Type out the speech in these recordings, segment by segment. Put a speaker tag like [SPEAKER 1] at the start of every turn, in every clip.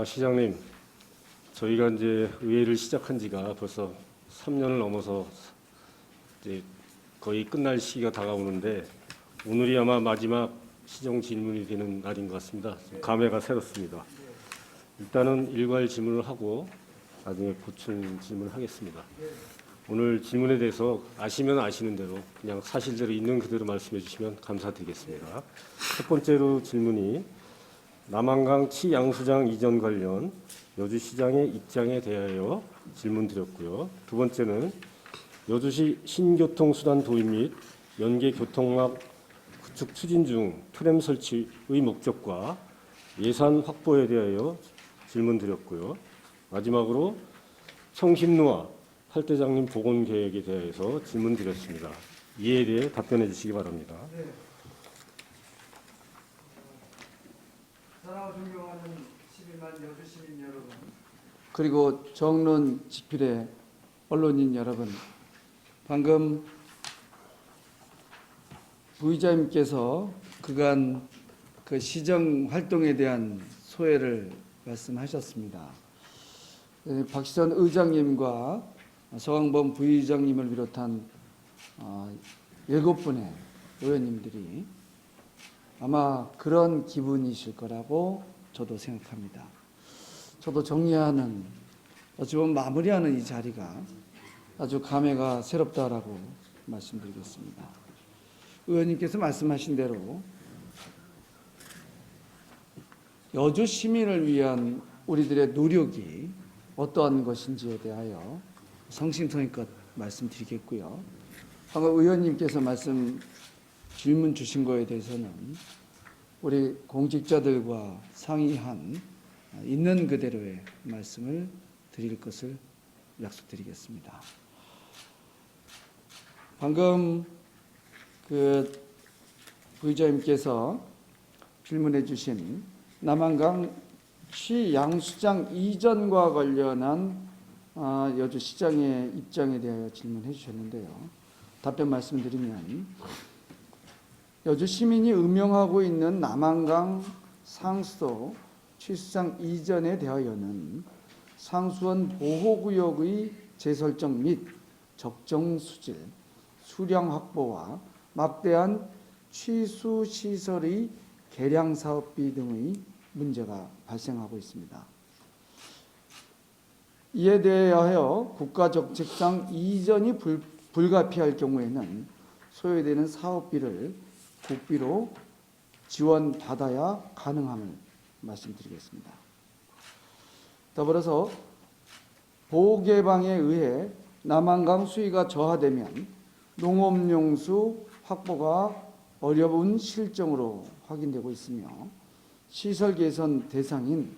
[SPEAKER 1] 시장님, 저희가 이제 의회를 시작한 지가 벌써 3년을 넘어서 이제 거의 끝날 시기가 다가오는데 오늘이 아마 마지막 시정 질문이 되는 날인 것 같습니다. 감회가 새롭습니다. 일단은 일괄 질문을 하고 나중에 보충 질문을 하겠습니다. 오늘 질문에 대해서 아시면 아시는 대로 그냥 사실대로 있는 그대로 말씀해 주시면 감사드리겠습니다. 첫 번째로 질문이 남한강 치양수장 이전 관련 여주시장의 입장에 대하여 질문드렸고요. 두 번째는 여주시 신교통수단 도입 및 연계 교통막 구축 추진 중 트램 설치의 목적과 예산 확보에 대하여 질문드렸고요. 마지막으로 성심루화 팔대장님 복원 계획에 대해서 질문드렸습니다. 이에 대해 답변해 주시기 바랍니다.
[SPEAKER 2] 네. 사랑을 존경하는 11만 여주 시민 여러분, 그리고 정론 집필의 언론인 여러분, 방금 부의장님께서 그간 그 시정 활동에 대한 소회를 말씀하셨습니다. 박시선 의장님과 서강범 부의장님을 비롯한 7분의 의원님들이 아마 그런 기분이실 거라고 저도 생각합니다. 저도 정리하는, 어찌 보면 마무리하는 이 자리가 아주 감회가 새롭다라고 말씀드리겠습니다. 의원님께서 말씀하신 대로 여주 시민을 위한 우리들의 노력이 어떠한 것인지에 대하여 성심성의껏 말씀드리겠고요. 방금 의원님께서 질문 주신 거에 대해서는 우리 공직자들과 상의한 있는 그대로의 말씀을 드릴 것을 약속드리겠습니다. 방금 그 부의장님께서 질문해 주신 남한강 치양수장 이전과 관련한 여주시장의 입장에 대하여 질문해 주셨는데요. 답변 말씀드리면 여주 시민이 음용하고 있는 남한강 상수도 취수장 이전에 대하여는 상수원 보호구역의 재설정 및 적정 수질, 수량 확보와 막대한 취수시설의 개량 사업비 등의 문제가 발생하고 있습니다. 이에 대하여 국가정책상 이전이 불가피할 경우에는 소요되는 사업비를 국비로 지원받아야 가능함을 말씀드리겠습니다. 더불어서 보호 개방에 의해 남한강 수위가 저하되면 농업용수 확보가 어려운 실정으로 확인되고 있으며 시설 개선 대상인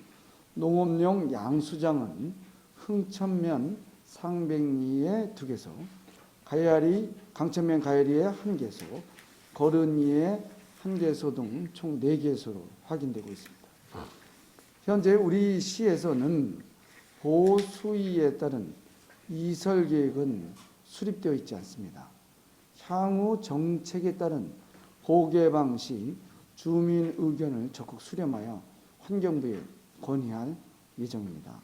[SPEAKER 2] 농업용 양수장은 흥천면 상백리에 2개소, 강천면 가야리에 1개소, 거른리에 1개소 등 총 4개소로 확인되고 있습니다. 현재 우리 시에서는 보호 수위에 따른 이설 계획은 수립되어 있지 않습니다. 향후 정책에 따른 보호 개방 시 주민 의견을 적극 수렴하여 환경부에 건의할 예정입니다.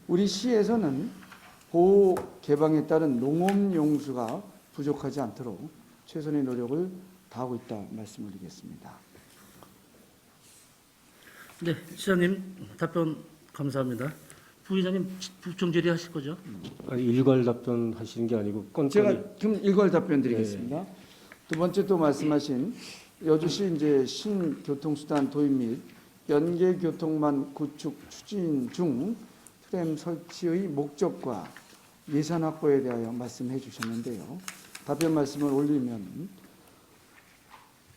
[SPEAKER 2] 우리 시에서는 보호 개방에 따른 농업용수가 부족하지 않도록 최선의 노력을 다하고 있다 말씀을 드리겠습니다.
[SPEAKER 3] 네, 시장님 답변 감사합니다. 부의장님 부총 질의하실 거죠?
[SPEAKER 1] 아니, 일괄 답변하시는 게 아니고 건건이.
[SPEAKER 2] 제가 그럼 일괄 답변 드리겠습니다. 네. 두 번째 또 말씀하신 여주시 이제 신교통수단 도입 및 연계교통망 구축 추진 중 트램 설치의 목적과 예산 확보에 대하여 말씀해 주셨는데요. 답변 말씀을 올리면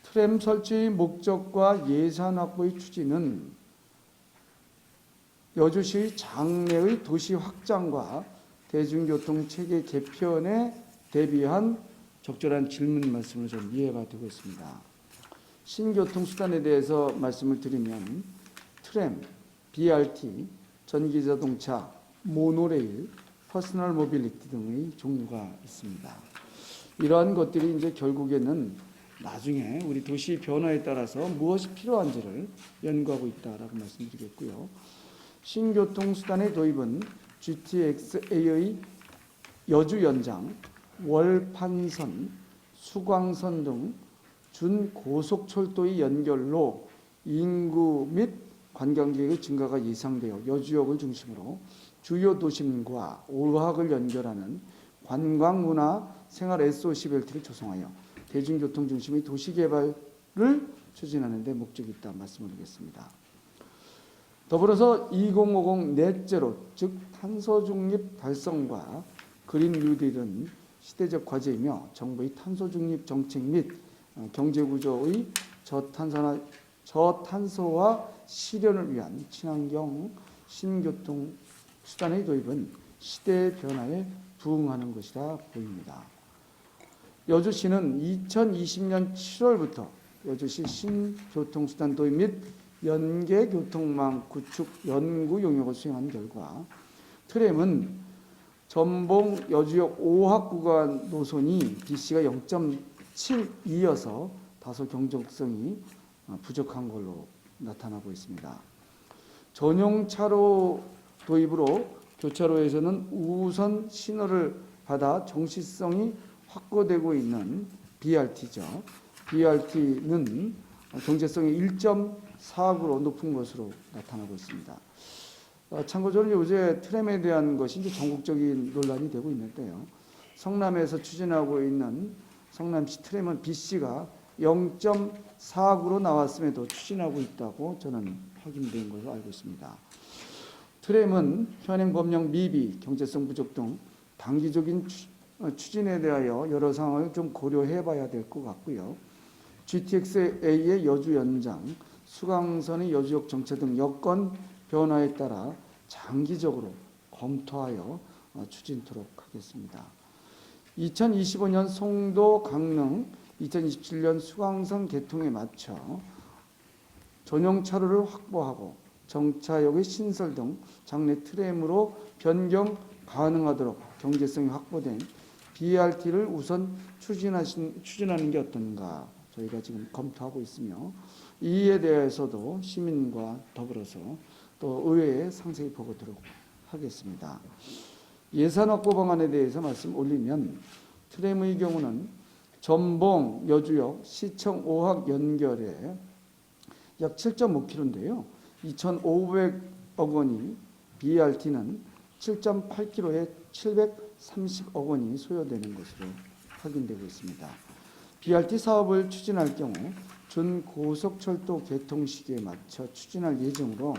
[SPEAKER 2] 트램 설치의 목적과 예산 확보의 추진은 여주시 장래의 도시 확장과 대중교통 체계 개편에 대비한 적절한 질문 말씀을 좀 이해가 되고 있습니다. 신교통수단에 대해서 말씀을 드리면 트램, BRT, 전기자동차, 모노레일, 퍼스널 모빌리티 등의 종류가 있습니다. 이러한 것들이 이제 결국에는 나중에 우리 도시 변화에 따라서 무엇이 필요한지를 연구하고 있다라고 말씀드리겠고요. 신교통수단의 도입은 GTX-A의 여주 연장, 월판선, 수광선 등 준고속철도의 연결로 인구 및 관광객의 증가가 예상되어 여주역을 중심으로 주요 도심과 오학을 연결하는 관광문화 생활 SOC 벨트를 조성하여 대중교통 중심의 도시개발을 추진하는 데 목적이 있다 말씀을 드리겠습니다. 더불어서 2050 넷제로 즉 탄소중립 달성과 그린 뉴딜은 시대적 과제이며 정부의 탄소중립 정책 및 경제구조의 저탄소화 실현을 위한 친환경 신교통 수단의 도입은 시대의 변화에 부응하는 것이라 보입니다. 여주시는 2020년 7월부터 여주시 신교통수단 도입 및 연계교통망 구축 연구 용역을 수행한 결과 트램은 전봉 여주역 5학 구간 노선이 BC가 0.72여서 다소 경적성이 부족한 걸로 나타나고 있습니다. 전용 차로 도입으로 교차로에서는 우선 신호를 받아 정시성이 확보되고 있는 BRT죠. BRT는 경제성이 1.4구로 높은 것으로 나타나고 있습니다. 참고적으로 요새 트램에 대한 것이 이제 전국적인 논란이 되고 있는데요. 성남에서 추진하고 있는 성남시 트램은 BC가 0.4구로 나왔음에도 추진하고 있다고 저는 확인된 것으로 알고 있습니다. 트램은 현행 법령 미비, 경제성 부족 등 단기적인 추진에 대하여 여러 상황을 좀 고려해 봐야 될 것 같고요. GTX-A의 여주 연장, 수강선의 여주역 정체 등 여건 변화에 따라 장기적으로 검토하여 추진토록 하겠습니다. 2025년 송도 강릉, 2027년 수강선 개통에 맞춰 전용 차로를 확보하고 정차역의 신설 등 장내 트램으로 변경 가능하도록 경제성이 확보된 BRT를 우선 추진하는 게 어떤가 저희가 지금 검토하고 있으며 이에 대해서도 시민과 더불어서 또 의회에 상세히 보고드리도록 하겠습니다. 예산 확보 방안에 대해서 말씀 올리면 트램의 경우는 전봉 여주역 시청 5학 연결에 약 7.5km인데요. 2,500억 원이 BRT는 7.8km에 730억 원이 소요되는 것으로 확인되고 있습니다. BRT 사업을 추진할 경우 준고속철도 개통 시기에 맞춰 추진할 예정으로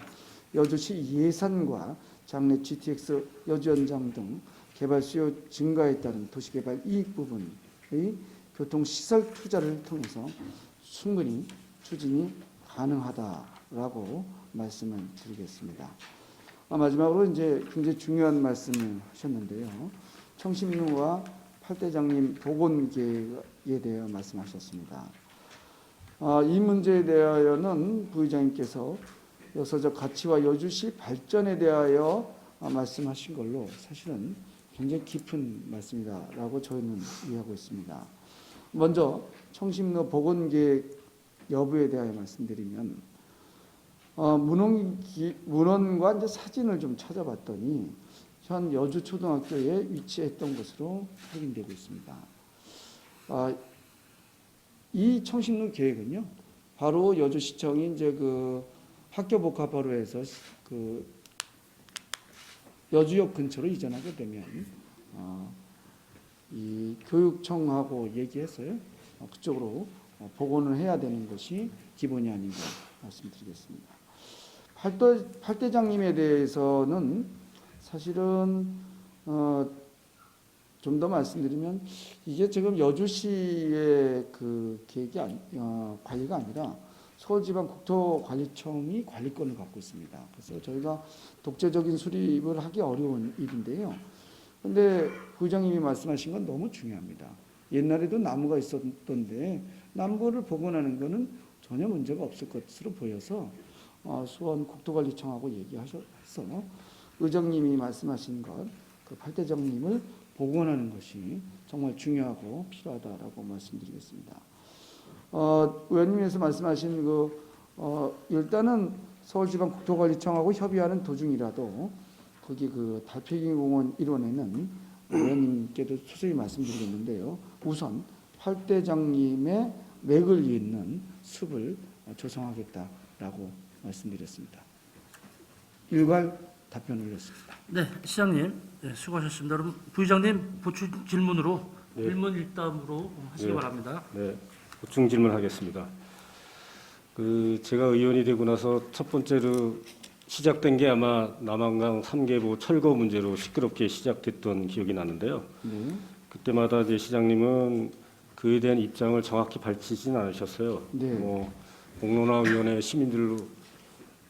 [SPEAKER 2] 여주시 예산과 장래 GTX 여주 연장 등 개발 수요 증가에 따른 도시개발 이익 부분의 교통시설 투자를 통해서 충분히 추진이 가능하다라고 말씀을 드리겠습니다. 마지막으로 이제 굉장히 중요한 말씀을 하셨는데요. 청심루와 팔대장님 복원 계획에 대해 말씀하셨습니다. 이 문제에 대하여는 부의장님께서 여서적 가치와 여주시 발전에 대하여 말씀하신 걸로 사실은 굉장히 깊은 말씀이다라고 저희는 이해하고 있습니다. 먼저 청심로 복원 계획 여부에 대하여 말씀드리면 문헌과 이제 사진을 좀 찾아봤더니 현 여주초등학교에 위치했던 것으로 확인되고 있습니다. 이 청심로 계획은요, 바로 여주시청이 이제 그 학교복합화로에서 그 여주역 근처로 이전하게 되면 이 교육청하고 얘기했어요. 그쪽으로 복원을 해야 되는 것이 기본이 아닌가 말씀드리겠습니다. 팔대장님에 대해서는 사실은 좀 더 말씀드리면 이게 지금 여주시의 그 계획이 관리가 아니라 서울지방국토관리청이 관리권을 갖고 있습니다. 그래서 저희가 독재적인 수립을 하기 어려운 일인데요. 그런데 부장님이 말씀하신 건 너무 중요합니다. 옛날에도 나무가 있었던데 나무를 복원하는 것은 전혀 문제가 없을 것으로 보여서 수원 국토관리청하고 얘기해서 의장님이 말씀하신 것, 그 팔대장님을 복원하는 것이 정말 중요하고 필요하다라고 말씀드리겠습니다. 의원님께서 말씀하신 일단은 서울지방국토관리청하고 협의하는 도중이라도 거기 그 달팽이공원 일원에는 의원님께도 소속히 말씀드리겠는데요. 우선 활대장님의 맥을 잇는 숲을 조성하겠다라고 말씀드렸습니다. 일괄 답변을 드렸습니다.
[SPEAKER 3] 네, 시장님, 네, 수고하셨습니다. 그럼 부의장님 보충 질문으로
[SPEAKER 1] 네.
[SPEAKER 3] 일문 일답으로 하시기
[SPEAKER 1] 네.
[SPEAKER 3] 바랍니다.
[SPEAKER 1] 네, 보충 질문하겠습니다. 제가 의원이 되고 나서 첫 번째로 시작된 게 아마 남한강 3계보 철거 문제로 시끄럽게 시작됐던 기억이 나는데요.
[SPEAKER 2] 네.
[SPEAKER 1] 그때마다 이제 시장님은 그에 대한 입장을 정확히 밝히진 않으셨어요.
[SPEAKER 2] 네.
[SPEAKER 1] 공론화위원회 시민들로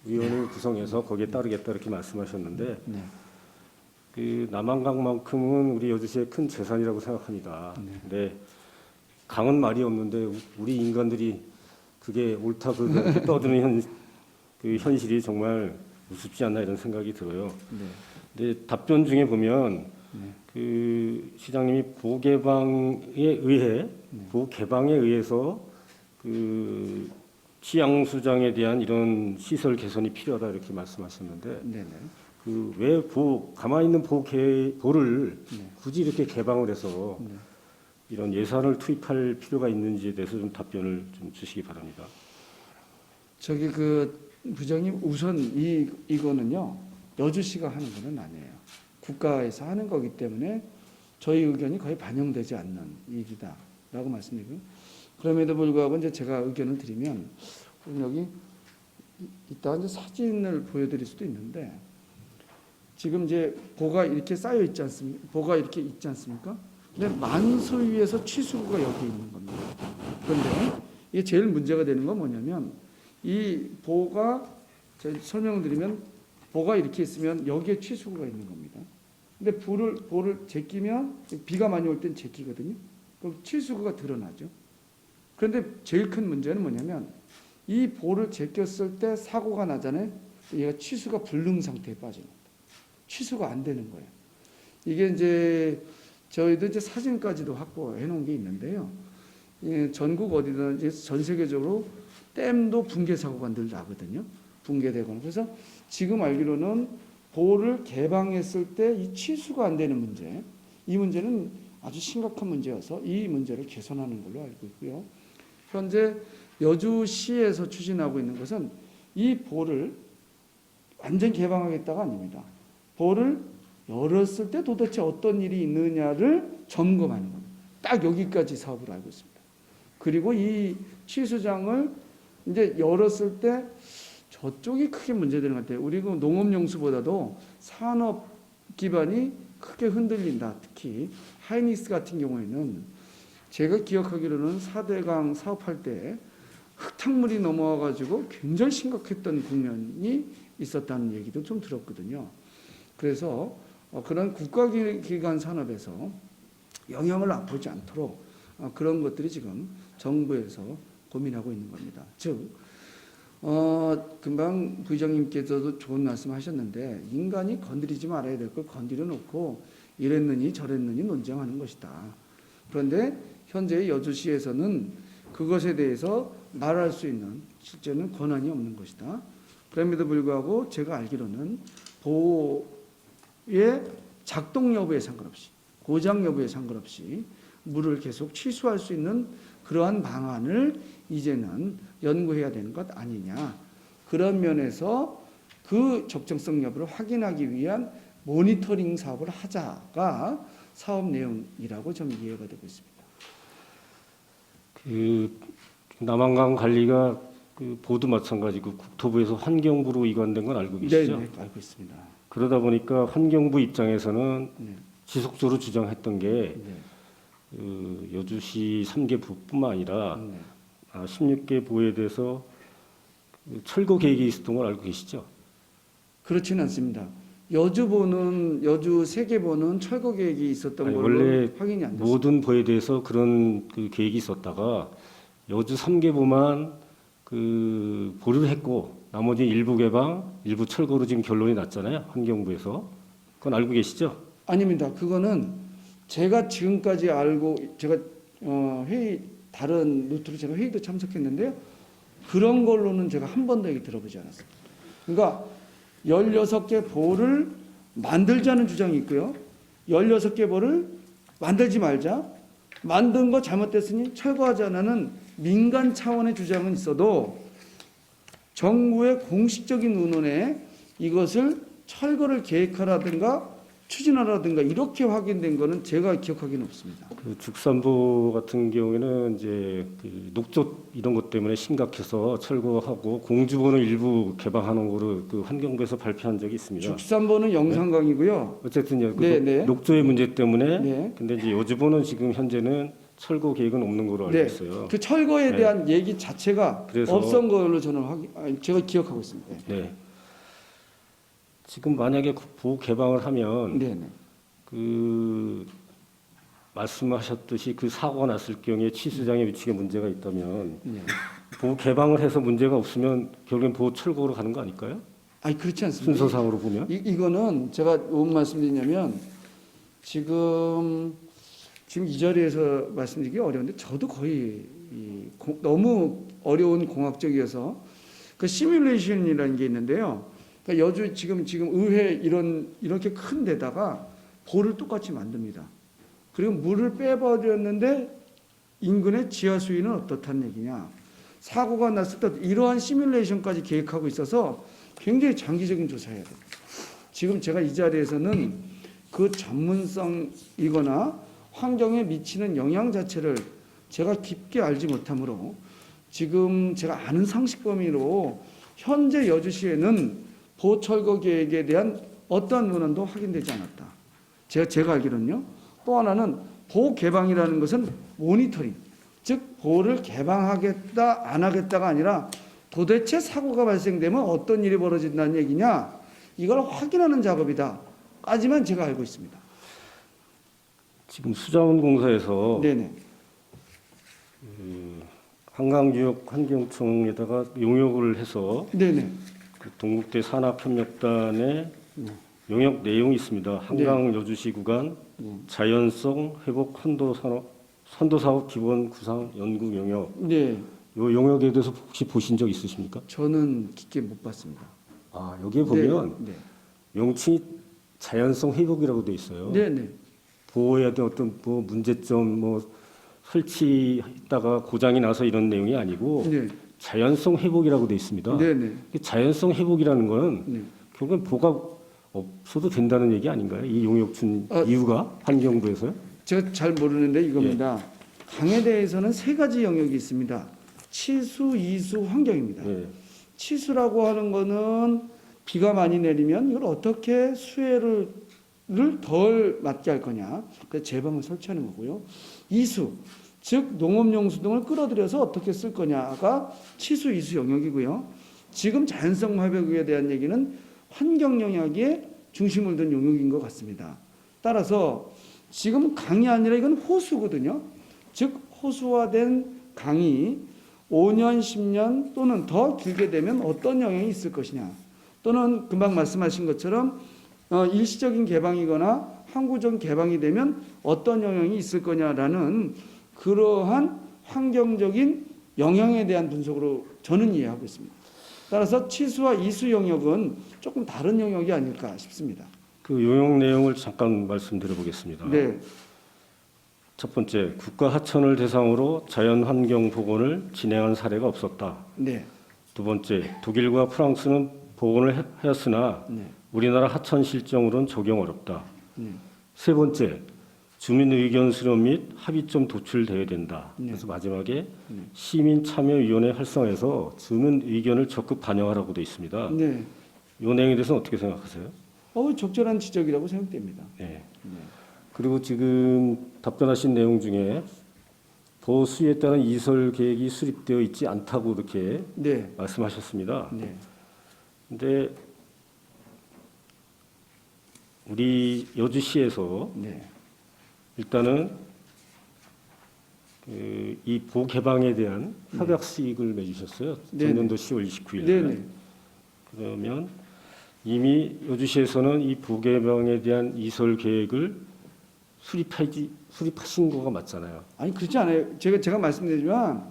[SPEAKER 1] 위원을 구성해서 거기에 따르겠다 이렇게 말씀하셨는데
[SPEAKER 2] 네.
[SPEAKER 1] 남한강만큼은 우리 여주시의 큰 재산이라고 생각합니다.
[SPEAKER 2] 네.
[SPEAKER 1] 근데 강은 말이 없는데 우리 인간들이 그게 옳다 그렇게 떠드는 현실이 정말 우습지 않나 이런 생각이 들어요.
[SPEAKER 2] 네.
[SPEAKER 1] 근데 답변 중에 보면
[SPEAKER 2] 네.
[SPEAKER 1] 시장님이 보개방에 의해서 치양수장에 대한 이런 시설 개선이 필요하다 이렇게 말씀하셨는데
[SPEAKER 2] 네.
[SPEAKER 1] 왜 가만히 있는 보를
[SPEAKER 2] 네.
[SPEAKER 1] 굳이 이렇게 개방을 해서
[SPEAKER 2] 네.
[SPEAKER 1] 이런 예산을 투입할 필요가 있는지에 대해서 좀 답변을 좀 주시기 바랍니다.
[SPEAKER 2] 부장님 우선 이거는요 여주시가 하는 거는 아니에요. 국가에서 하는 거기 때문에 저희 의견이 거의 반영되지 않는 일이다라고 말씀드리고 그럼에도 불구하고 이제 제가 의견을 드리면 여기 이따 이제 사진을 보여드릴 수도 있는데 지금 이제 보가 이렇게 쌓여 있지 않습니까? 보가 이렇게 있지 않습니까? 근데 만소위에서 취수구가 여기 있는 겁니다. 그런데 이게 제일 문제가 되는 건 뭐냐면 이 보가 제가 설명드리면 보가 이렇게 있으면 여기에 취수구가 있는 겁니다. 근데 보를 제끼면 비가 많이 올 땐 제끼거든요. 그럼 취수구가 드러나죠. 그런데 제일 큰 문제는 뭐냐면 이 보를 제꼈을 때 사고가 나잖아요. 얘가 취수가 불능 상태에 빠지는 겁니다. 취수가 안 되는 거예요. 이게 이제 저희도 이제 사진까지도 확보해 놓은 게 있는데요. 전국 어디든지 전 세계적으로 댐도 붕괴 사고가 늘 나거든요. 붕괴되거나. 그래서 지금 알기로는 보를 개방했을 때 이 취수가 안 되는 문제, 이 문제는 아주 심각한 문제여서 이 문제를 개선하는 걸로 알고 있고요. 현재 여주시에서 추진하고 있는 것은 이 보를 완전 개방하겠다가 아닙니다. 보를 열었을 때 도대체 어떤 일이 있느냐를 점검하는 겁니다. 딱 여기까지 사업을 알고 있습니다. 그리고 이 취수장을 이제 열었을 때 저쪽이 크게 문제되는 것 같아요. 우리 그 농업용수보다도 산업 기반이 크게 흔들린다. 특히 하이닉스 같은 경우에는 제가 기억하기로는 4대강 사업할 때 흙탕물이 넘어와가지고 굉장히 심각했던 국면이 있었다는 얘기도 좀 들었거든요. 그래서 그런 국가기관 산업에서 영향을 맛보지 않도록 그런 것들이 지금 정부에서 고민하고 있는 겁니다. 즉 금방 부의장님께서도 좋은 말씀하셨는데 인간이 건드리지 말아야 될 걸 건드려 놓고 이랬느니 저랬느니 논쟁하는 것이다. 그런데 현재 여주시에서는 그것에 대해서 말할 수 있는 실제는 권한이 없는 것이다. 그럼에도 불구하고 제가 알기로는 보호의 작동 여부에 상관없이 고장 여부에 상관없이 물을 계속 취수할 수 있는 그러한 방안을 이제는 연구해야 되는 것 아니냐. 그런 면에서 그 적정성 여부를 확인하기 위한 모니터링 사업을 하자가 사업 내용이라고 좀 이해가 되고 있습니다.
[SPEAKER 1] 남한강 관리가 보도 마찬가지고 국토부에서 환경부로 이관된 건 알고 계시죠?
[SPEAKER 2] 네, 알고 있습니다.
[SPEAKER 1] 그러다 보니까 환경부 입장에서는
[SPEAKER 2] 네.
[SPEAKER 1] 지속적으로 주장했던 게
[SPEAKER 2] 네.
[SPEAKER 1] 여주시 3계보뿐만 아니라
[SPEAKER 2] 네.
[SPEAKER 1] 16개 보에 대해서 철거 계획이 있었던 걸 알고 계시죠?
[SPEAKER 2] 그렇지는 않습니다. 여주 3개보는 철거 계획이 있었던
[SPEAKER 1] 아니,
[SPEAKER 2] 걸로
[SPEAKER 1] 원래
[SPEAKER 2] 확인이 안 됐습니다.
[SPEAKER 1] 모든 보에 대해서 그런 계획이 있었다가 여주 3계보만 보를 했고 나머지 일부 개방, 일부 철거로 지금 결론이 났잖아요. 환경부에서. 그건 알고 계시죠?
[SPEAKER 2] 아닙니다. 그거는 제가 지금까지 알고 제가 회의 다른 루트로 제가 회의도 참석했는데요. 그런 걸로는 제가 한 번도 얘기 들어보지 않았어요. 그러니까 16개 보를 만들자는 주장이 있고요. 16개 보를 만들지 말자. 만든 거 잘못됐으니 철거하자는 민간 차원의 주장은 있어도 정부의 공식적인 의논에 이것을 철거를 계획하라든가 추진하라든가 이렇게 확인된 거는 제가 기억하기는 없습니다.
[SPEAKER 1] 그 죽산보 같은 경우에는 이제 그 녹조 이런 것 때문에 심각해서 철거하고 공주보는 일부 개방하는 거로 그 환경부에서 발표한 적이 있습니다.
[SPEAKER 2] 죽산보는 영산강이고요.
[SPEAKER 1] 어쨌든요, 그
[SPEAKER 2] 네, 네.
[SPEAKER 1] 녹조의 문제 때문에.
[SPEAKER 2] 네.
[SPEAKER 1] 근데 이제 여주보는 지금 현재는 철거 계획은 없는 걸로 알고
[SPEAKER 2] 네.
[SPEAKER 1] 있어요.
[SPEAKER 2] 그 철거에
[SPEAKER 1] 네.
[SPEAKER 2] 대한 얘기 자체가
[SPEAKER 1] 그래서-
[SPEAKER 2] 없었던 걸로 저는 제가 기억하고 있습니다.
[SPEAKER 1] 네. 지금 만약에 보호 개방을 하면
[SPEAKER 2] 네, 네.
[SPEAKER 1] 그 말씀하셨듯이 그 사고가 났을 경우에 취수장의 위치에 문제가 있다면
[SPEAKER 2] 네.
[SPEAKER 1] 보호 개방을 해서 문제가 없으면 결국엔 보호 철거로 가는 거 아닐까요?
[SPEAKER 2] 아니 그렇지 않습니다.
[SPEAKER 1] 순서상으로 보면.
[SPEAKER 2] 이거는 제가 뭔 말씀드리냐면 지금 이 자리에서 말씀드리기 어려운데 저도 거의 너무 어려운 공학적이어서 그 시뮬레이션이라는 게 있는데요. 그러니까 여주 지금 의회 이렇게 큰 데다가 볼을 똑같이 만듭니다. 그리고 물을 빼버렸는데 인근의 지하 수위는 어떻다는 얘기냐. 사고가 났을 때 이러한 시뮬레이션까지 계획하고 있어서 굉장히 장기적인 조사해야 돼요. 지금 제가 이 자리에서는 그 전문성이거나 환경에 미치는 영향 자체를 제가 깊게 알지 못하므로 지금 제가 아는 상식 범위로 현재 여주시에는 보철거 계획에 대한 어떠한 문헌도 확인되지 않았다. 제가 알기로는요. 또 하나는 보호 개방이라는 것은 모니터링, 즉 보호를 개방하겠다 안 하겠다가 아니라 도대체 사고가 발생되면 어떤 일이 벌어진다는 얘기냐, 이걸 확인하는 작업이다까지만 제가 알고 있습니다.
[SPEAKER 1] 지금 수자원공사에서
[SPEAKER 2] 네네.
[SPEAKER 1] 한강유역 환경청에다가 용역을 해서
[SPEAKER 2] 네네.
[SPEAKER 1] 그 동국대 산학협력단의 용역 내용이 있습니다. 한강 여주시 구간 자연성 회복 선도 사업 기본 구상 연구 용역.
[SPEAKER 2] 네.
[SPEAKER 1] 요 용역에 대해서 혹시 보신 적 있으십니까?
[SPEAKER 2] 저는 깊게 못 봤습니다.
[SPEAKER 1] 아, 여기에 보면
[SPEAKER 2] 네.
[SPEAKER 1] 명칭이 자연성 회복이라고 돼 있어요.
[SPEAKER 2] 네네.
[SPEAKER 1] 보호해야 될 어떤 뭐 문제점 설치했다가 고장이 나서 이런 내용이 아니고
[SPEAKER 2] 네.
[SPEAKER 1] 자연성 회복이라고 돼 있습니다.
[SPEAKER 2] 네네.
[SPEAKER 1] 자연성 회복이라는 거는
[SPEAKER 2] 네.
[SPEAKER 1] 결국엔 보호가 없어도 된다는 얘기 아닌가요? 이 용역 준 이유가 환경부에서요?
[SPEAKER 2] 제가 잘 모르는데 이겁니다. 강에 대해서는 세 가지 영역이 있습니다. 치수, 이수, 환경입니다.
[SPEAKER 1] 예.
[SPEAKER 2] 치수라고 하는 거는 비가 많이 내리면 이걸 어떻게 수해를 덜 맞게 할 거냐. 그래서 제방을 설치하는 거고요. 이수, 즉 농업용수 등을 끌어들여서 어떻게 쓸 거냐가 치수, 이수 영역이고요. 지금 자연성 회복에 대한 얘기는 환경 영역에 중심을 둔 영역인 것 같습니다. 따라서 지금 강이 아니라 이건 호수거든요. 즉 호수화된 강이 5년, 10년 또는 더 길게 되면 어떤 영향이 있을 것이냐. 또는 금방 말씀하신 것처럼 일시적인 개방이거나 항구적 개방이 되면 어떤 영향이 있을 거냐라는 그러한 환경적인 영향에 대한 분석으로 저는 이해하고 있습니다. 따라서 치수와 이수 영역은 조금 다른 영역이 아닐까 싶습니다.
[SPEAKER 1] 그 용역 내용을 잠깐 말씀드려 보겠습니다.
[SPEAKER 2] 네.
[SPEAKER 1] 첫 번째, 국가 하천을 대상으로 자연환경 복원을 진행한 사례가 없었다.
[SPEAKER 2] 네.
[SPEAKER 1] 두 번째, 독일과 프랑스는 복원을 하였으나
[SPEAKER 2] 네.
[SPEAKER 1] 우리나라 하천 실정으로는 적용 어렵다.
[SPEAKER 2] 네.
[SPEAKER 1] 세 번째, 주민 의견 수렴 및 합의점 도출되어야 된다.
[SPEAKER 2] 네.
[SPEAKER 1] 그래서 마지막에 시민참여위원회 활성화해서 주민 의견을 적극 반영하라고 되어 있습니다.
[SPEAKER 2] 네.
[SPEAKER 1] 이 내용에 대해서는 어떻게 생각하세요?
[SPEAKER 2] 적절한 지적이라고 생각됩니다.
[SPEAKER 1] 네.
[SPEAKER 2] 네.
[SPEAKER 1] 그리고 지금 답변하신 내용 중에 보호 수위에 따른 이설 계획이 수립되어 있지 않다고 이렇게
[SPEAKER 2] 네.
[SPEAKER 1] 말씀하셨습니다.
[SPEAKER 2] 네.
[SPEAKER 1] 근데 우리 여주시에서
[SPEAKER 2] 네.
[SPEAKER 1] 일단은 이 보호 개방에 대한 협약식을 맺으셨어요.
[SPEAKER 2] 네네.
[SPEAKER 1] 전년도 10월 29일.
[SPEAKER 2] 네네.
[SPEAKER 1] 그러면 이미 여주시에서는 이 보호 개방에 대한 이설 계획을 수립하신 거가 맞잖아요.
[SPEAKER 2] 아니 그렇지 않아요. 제가 말씀드리지만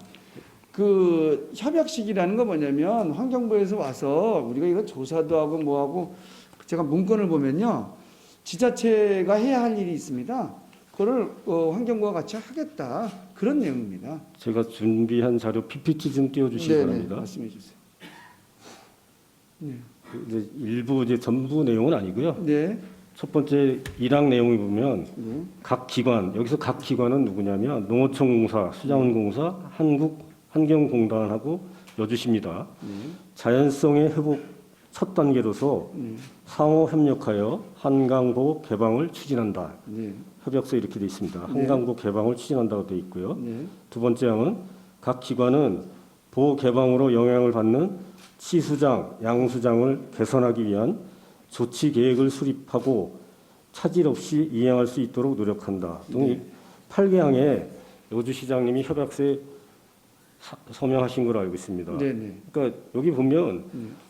[SPEAKER 2] 그 협약식이라는 거 뭐냐면 환경부에서 와서 우리가 이거 조사도 하고 뭐 하고 제가 문건을 보면요 지자체가 해야 할 일이 있습니다. 그거를 환경부와 같이 하겠다 그런 내용입니다.
[SPEAKER 1] 제가 준비한 자료 PPT 좀 띄워주시기
[SPEAKER 2] 네네,
[SPEAKER 1] 바랍니다.
[SPEAKER 2] 말씀해 주세요. 네.
[SPEAKER 1] 이제 일부 이제 전부 내용은 아니고요.
[SPEAKER 2] 네.
[SPEAKER 1] 첫 번째 1항 내용을 보면
[SPEAKER 2] 네.
[SPEAKER 1] 각 기관, 여기서 각 기관은 누구냐면 농어촌공사, 수자원공사, 한국환경공단하고 여주시입니다.
[SPEAKER 2] 네.
[SPEAKER 1] 자연성의 회복 첫 단계로서
[SPEAKER 2] 네.
[SPEAKER 1] 상호 협력하여 한강보 개방을 추진한다.
[SPEAKER 2] 네.
[SPEAKER 1] 협약서에 이렇게 되어 있습니다.
[SPEAKER 2] 네.
[SPEAKER 1] 한강보 개방을 추진한다고 되어 있고요.
[SPEAKER 2] 네.
[SPEAKER 1] 두 번째 항은 각 기관은 보호 개방으로 영향을 받는 치수장, 양수장을 개선하기 위한 조치 계획을 수립하고 차질 없이 이행할 수 있도록 노력한다. 등 8개 항에 여주시장님이 협약서에 서명하신 걸로 알고 있습니다.
[SPEAKER 2] 네네.
[SPEAKER 1] 그러니까 여기 보면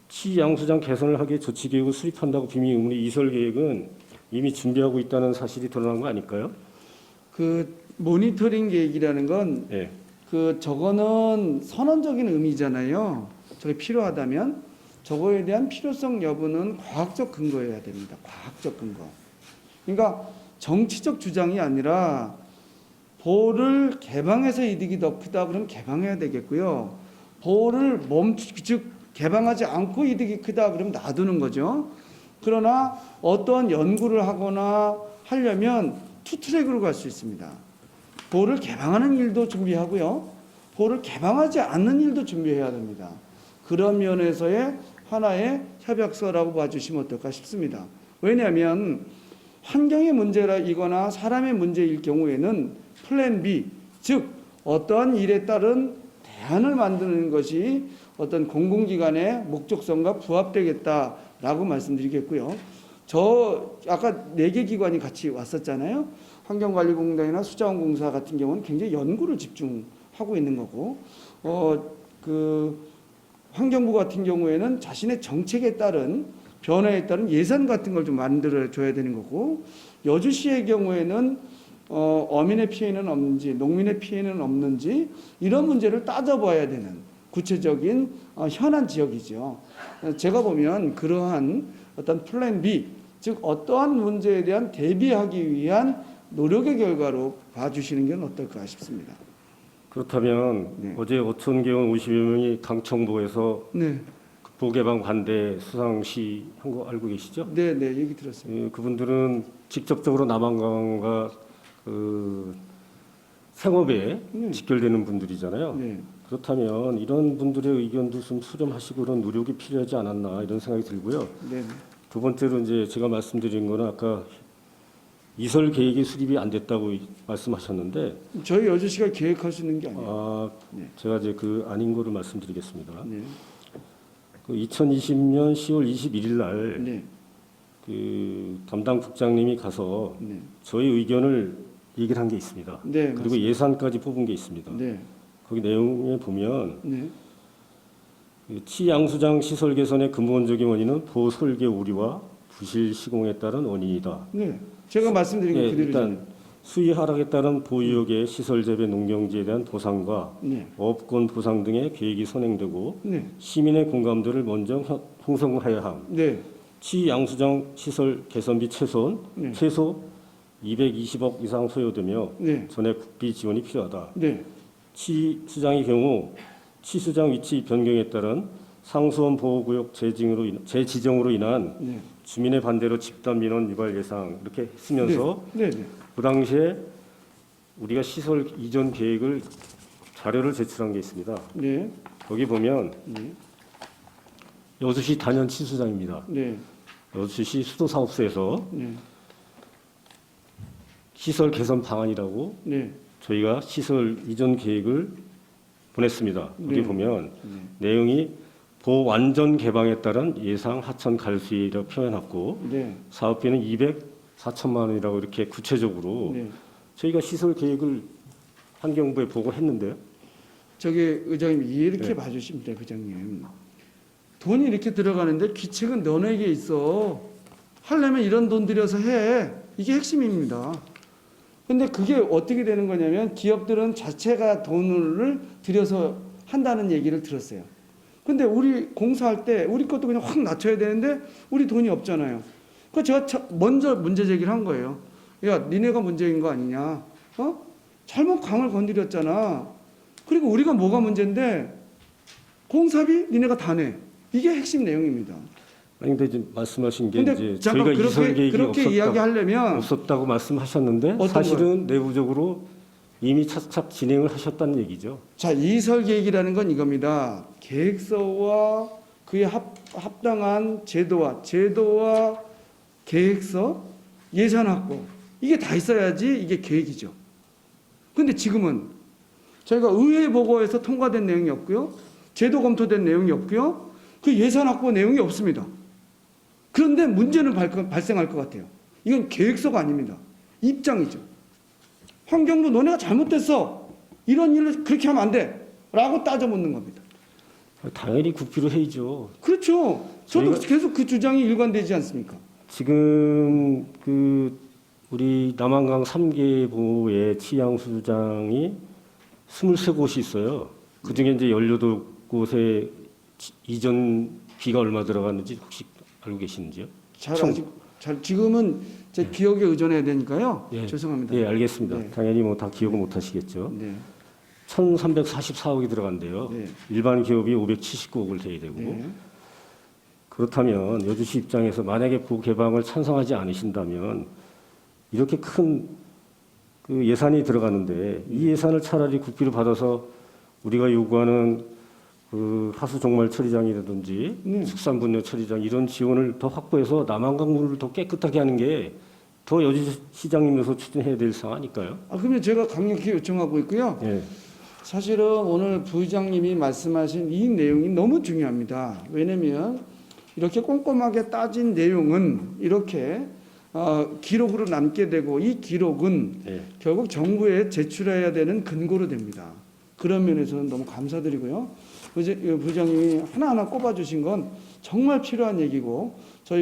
[SPEAKER 1] 치양수장 개선을 하기 위해 조치 계획을 수립한다고 비밀 의무리 이설 계획은 이미 준비하고 있다는 사실이 드러난 거 아닐까요?
[SPEAKER 2] 그 모니터링 계획이라는 건
[SPEAKER 1] 네.
[SPEAKER 2] 저거는 선언적인 의미잖아요. 저게 필요하다면 저거에 대한 필요성 여부는 과학적 근거여야 됩니다. 과학적 근거. 그러니까 정치적 주장이 아니라 보호를 개방해서 이득이 더 크다 그러면 개방해야 되겠고요. 보호를 즉 개방하지 않고 이득이 크다 그러면 놔두는 거죠. 그러나 어떠한 연구를 하거나 하려면 투트랙으로 갈 수 있습니다. 보호를 개방하는 일도 준비하고요. 보호를 개방하지 않는 일도 준비해야 됩니다. 그런 면에서의 하나의 협약서라고 봐주시면 어떨까 싶습니다. 왜냐하면 환경의 문제이거나 사람의 문제일 경우에는 플랜 B, 즉 어떠한 일에 따른 대안을 만드는 것이 어떤 공공기관의 목적성과 부합되겠다라고 말씀드리겠고요. 저 아까 4개 기관이 같이 왔었잖아요. 환경관리공단이나 수자원공사 같은 경우는 굉장히 연구를 집중하고 있는 거고, 환경부 같은 경우에는 자신의 정책에 따른 변화에 따른 예산 같은 걸 좀 만들어 줘야 되는 거고, 여주시의 경우에는 어민의 피해는 없는지 농민의 피해는 없는지 이런 문제를 따져봐야 되는 구체적인 현안 지역이죠. 제가 보면 그러한 어떤 플랜 B, 즉 어떠한 문제에 대한 대비하기 위한 노력의 결과로 봐주시는 게 어떨까 싶습니다.
[SPEAKER 1] 그렇다면
[SPEAKER 2] 네.
[SPEAKER 1] 어제 어촌계원 50여 명이 강청도에서
[SPEAKER 2] 네,
[SPEAKER 1] 보개방 반대 수상시 한 거 알고 계시죠?
[SPEAKER 2] 네, 네, 얘기 들었습니다.
[SPEAKER 1] 그분들은 직접적으로 남한강과 그 생업에 직결되는 분들이잖아요.
[SPEAKER 2] 네,
[SPEAKER 1] 그렇다면 이런 분들의 의견도 좀 수렴하시고 그런 노력이 필요하지 않았나 이런 생각이 들고요.
[SPEAKER 2] 네,
[SPEAKER 1] 두 번째로 이제 제가 말씀드린 거는 아까 이설 계획이 수립이 안 됐다고 말씀하셨는데
[SPEAKER 2] 저희 여주시가 계획할 수 있는 게 아니에요. 네.
[SPEAKER 1] 제가 이제 그 아닌 거를 말씀드리겠습니다.
[SPEAKER 2] 네,
[SPEAKER 1] 그 2020년 10월 21일 날
[SPEAKER 2] 네,
[SPEAKER 1] 그 담당 국장님이 가서
[SPEAKER 2] 네,
[SPEAKER 1] 저희 의견을 얘기를 한 게 있습니다.
[SPEAKER 2] 네,
[SPEAKER 1] 그리고
[SPEAKER 2] 맞습니다.
[SPEAKER 1] 예산까지 뽑은 게 있습니다.
[SPEAKER 2] 네,
[SPEAKER 1] 거기 내용에 보면
[SPEAKER 2] 네,
[SPEAKER 1] 그 치양수장 시설 개선의 근본적인 원인은 보호 설계 오류와 부실 시공에 따른 원인이다.
[SPEAKER 2] 네. 제가 말씀드린 거
[SPEAKER 1] 예,
[SPEAKER 2] 그대로잖아요.
[SPEAKER 1] 일단 수위 하락에 따른 보유역의 시설 재배 농경지에 대한 보상과
[SPEAKER 2] 네,
[SPEAKER 1] 업권 보상 등의 계획이 선행되고
[SPEAKER 2] 네,
[SPEAKER 1] 시민의 공감대를 먼저 형성하여야 함.
[SPEAKER 2] 네,
[SPEAKER 1] 치양수장 시설 개선비 최소
[SPEAKER 2] 네.
[SPEAKER 1] 220억 이상 소요되며
[SPEAKER 2] 네,
[SPEAKER 1] 전액 국비 지원이 필요하다.
[SPEAKER 2] 네,
[SPEAKER 1] 치수장의 경우 치수장 위치 변경에 따른 상수원 보호구역 재지정으로 인한
[SPEAKER 2] 네,
[SPEAKER 1] 주민의 반대로 집단 민원 유발 예상 이렇게 쓰면서
[SPEAKER 2] 네, 네,
[SPEAKER 1] 그 당시에 우리가 시설 이전 계획을 자료를 제출한 게 있습니다.
[SPEAKER 2] 네,
[SPEAKER 1] 거기 보면
[SPEAKER 2] 네,
[SPEAKER 1] 여수시 단연 치수장입니다.
[SPEAKER 2] 네,
[SPEAKER 1] 여수시 수도사업소에서
[SPEAKER 2] 네,
[SPEAKER 1] 시설 개선 방안이라고
[SPEAKER 2] 네,
[SPEAKER 1] 저희가 시설 이전 계획을 보냈습니다. 거기
[SPEAKER 2] 네.
[SPEAKER 1] 보면 내용이 보호 완전 개방에 따른 예상 하천 갈수위라고 표현했고
[SPEAKER 2] 네,
[SPEAKER 1] 사업비는 204천만 원이라고 이렇게 구체적으로
[SPEAKER 2] 네.
[SPEAKER 1] 저희가 시설 계획을 환경부에 보고했는데요.
[SPEAKER 2] 저기 의장님 이렇게
[SPEAKER 1] 네.
[SPEAKER 2] 봐주시면 돼요, 의장님. 돈이 이렇게 들어가는데 귀책은 너네에게 있어. 하려면 이런 돈 들여서 해. 이게 핵심입니다. 근데 그게 어떻게 되는 거냐면 기업들은 자체가 돈을 들여서 한다는 얘기를 들었어요. 근데 우리 공사할 때 우리 것도 그냥 확 낮춰야 되는데 우리 돈이 없잖아요. 그 제가 먼저 문제 제기를 한 거예요. 야, 니네가 문제인 거 아니냐? 잘못 강을 건드렸잖아. 그리고 우리가 뭐가 문제인데 공사비 니네가 다 내. 이게 핵심 내용입니다.
[SPEAKER 1] 아니 근데 지금 말씀하신 게
[SPEAKER 2] 근데
[SPEAKER 1] 이제
[SPEAKER 2] 잠깐
[SPEAKER 1] 저희가 이설 계획이
[SPEAKER 2] 그렇게 이야기하려면
[SPEAKER 1] 없었다고 말씀하셨는데
[SPEAKER 2] 어떤
[SPEAKER 1] 사실은 내부적으로 이미 차차 진행을 하셨다는 얘기죠.
[SPEAKER 2] 자, 이설 계획이라는 건 이겁니다. 계획서와 그에 합당한 제도와 계획서, 예산 확보 이게 다 있어야지 이게 계획이죠. 근데 지금은 저희가 의회 보고에서 통과된 내용이 없고요. 제도 검토된 내용이 없고요. 그 예산 확보 내용이 없습니다. 그런데 문제는 발생할 것 같아요. 이건 계획서가 아닙니다. 입장이죠. 환경부 너네가 잘못됐어. 이런 일을 그렇게 하면 안 돼. 라고 따져 묻는 겁니다.
[SPEAKER 1] 당연히 국비로 해야죠.
[SPEAKER 2] 그렇죠. 저도 계속 그 주장이 일관되지 않습니까?
[SPEAKER 1] 지금 우리 남한강 3계보의 치양수장이 23곳이 있어요. 그중에 이제 18곳에 이전 비가 얼마 들어갔는지 혹시 알고 계시는지요?
[SPEAKER 2] 지금은 제 기억에 의존해야 되니까요.
[SPEAKER 1] 예.
[SPEAKER 2] 죄송합니다.
[SPEAKER 1] 예, 알겠습니다.
[SPEAKER 2] 네.
[SPEAKER 1] 당연히 뭐 다 기억을 못 하시겠죠.
[SPEAKER 2] 네.
[SPEAKER 1] 1,344억이 들어간대요.
[SPEAKER 2] 네.
[SPEAKER 1] 일반 기업이 579억을 대야 되고.
[SPEAKER 2] 네.
[SPEAKER 1] 그렇다면 여주시 입장에서 만약에 그 개방을 찬성하지 않으신다면 이렇게 큰 그 예산이 들어가는데 이 예산을 차라리 국비로 받아서 우리가 요구하는 그 하수 종말 처리장이라든지 축산분뇨 처리장 이런 지원을 더 확보해서 남한강 물을 더 깨끗하게 하는 게 더 여주시장님으로서 추진해야 될 사안이니까요.
[SPEAKER 2] 그러면 제가 강력히 요청하고 있고요.
[SPEAKER 1] 예.
[SPEAKER 2] 사실은 오늘 부의장님이 말씀하신 이 내용이 너무 중요합니다. 왜냐하면 이렇게 꼼꼼하게 따진 내용은 이렇게 기록으로 남게 되고 이 기록은
[SPEAKER 1] 예.
[SPEAKER 2] 결국 정부에 제출해야 되는 근거로 됩니다. 그런 면에서는 너무 감사드리고요. 부의장님이 하나하나 꼽아주신 건 정말 필요한 얘기고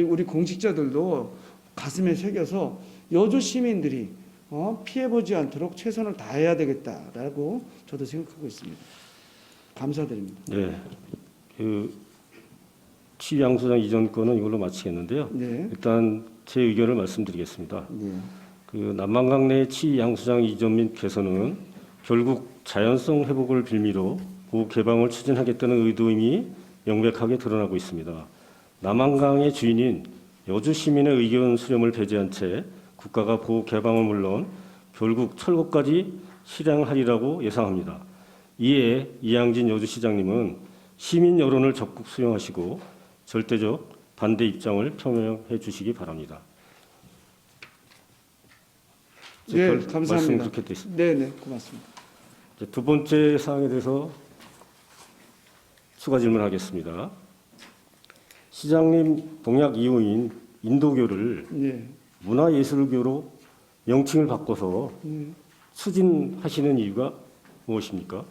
[SPEAKER 2] 우리 공직자들도 가슴에 새겨서 여주 시민들이 피해보지 않도록 최선을 다해야 되겠다라고 저도 생각하고 있습니다. 감사드립니다.
[SPEAKER 1] 네. 그 치양수장 이전 건은 이걸로 마치겠는데요.
[SPEAKER 2] 네.
[SPEAKER 1] 일단 제 의견을 말씀드리겠습니다.
[SPEAKER 2] 네.
[SPEAKER 1] 그 남한강 내 치양수장 이전 및 개선은 결국 자연성 회복을 빌미로 보호 개방을 추진하겠다는 의도임이 명백하게 드러나고 있습니다. 남한강의 주인인 여주 시민의 의견 수렴을 배제한 채 국가가 보호 개방은 물론 결국 철거까지 실행하리라고 예상합니다. 이에 이양진 여주시장님은 시민 여론을 적극 수용하시고 절대적 반대 입장을 표명해 주시기 바랍니다.
[SPEAKER 2] 네, 감사합니다.
[SPEAKER 1] 말씀 그렇게 됐습니다.
[SPEAKER 2] 네, 네, 고맙습니다.
[SPEAKER 1] 두 번째 사항에 대해서 추가 질문하겠습니다. 시장님 공약 이유인 인도교를
[SPEAKER 2] 네.
[SPEAKER 1] 문화예술교로 명칭을 바꿔서
[SPEAKER 2] 네.
[SPEAKER 1] 추진하시는 이유가 무엇입니까?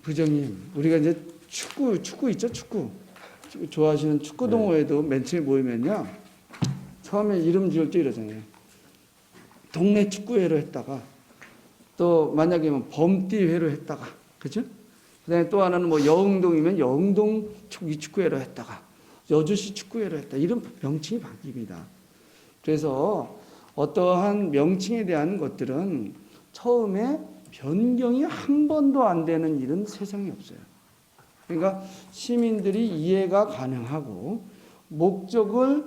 [SPEAKER 2] 부장님, 우리가 이제 축구 있죠, 축구. 좋아하시는 축구 동호회도 맨 처음에 모이면요. 처음에 이름 지을 때 이러잖아요. 동네 축구회로 했다가 또 만약에 범띠회로 했다가 그죠? 그다음에 또 하나는 뭐 여흥동이면 여흥동 축구회로 했다가 여주시 축구회로 했다. 이런 명칭이 바뀝니다. 그래서 어떠한 명칭에 대한 것들은 처음에 변경이 한 번도 안 되는 일은 세상에 없어요. 그러니까 시민들이 이해가 가능하고 목적을